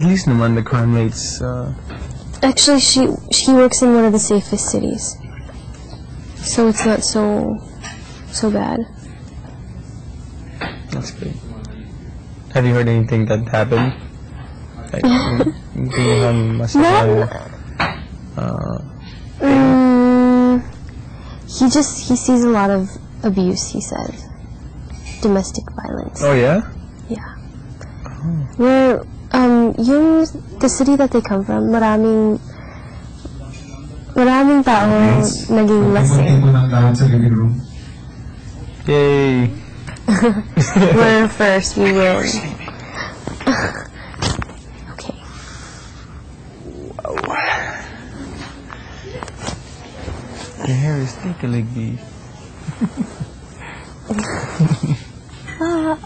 At least naman the crime rates. Actually, she works in one of the safest cities, so it's not so bad. That's good. Have you heard anything that happened? Like, he sees a lot of abuse, he says. Domestic violence. Oh yeah? Yeah. Where the city that they come from, maraming tao naging lasing. Yay! We're first, we win. Okay. Wow. Your hair is thick, Ligby.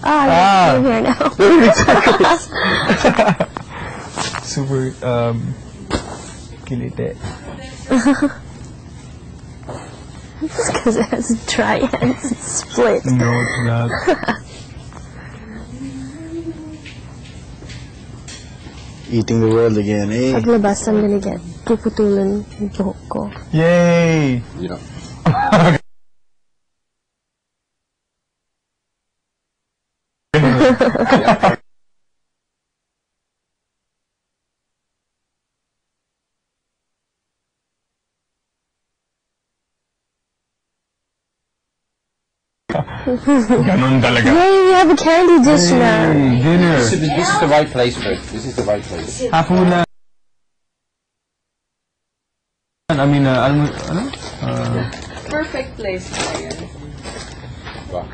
I'm here now. Super, kilite. It's because it has dry ends. It's split. No, it's not. Eating the world again, eh? Paglabas, I'm gonna get puputulan yung buhok ko. Yay! Yeah. Ganun talaga. Yay, we have a candy dish now. Dinner. This is the right place for it. This is the right place. Hapunan. I mean, Perfect place for it. Wow.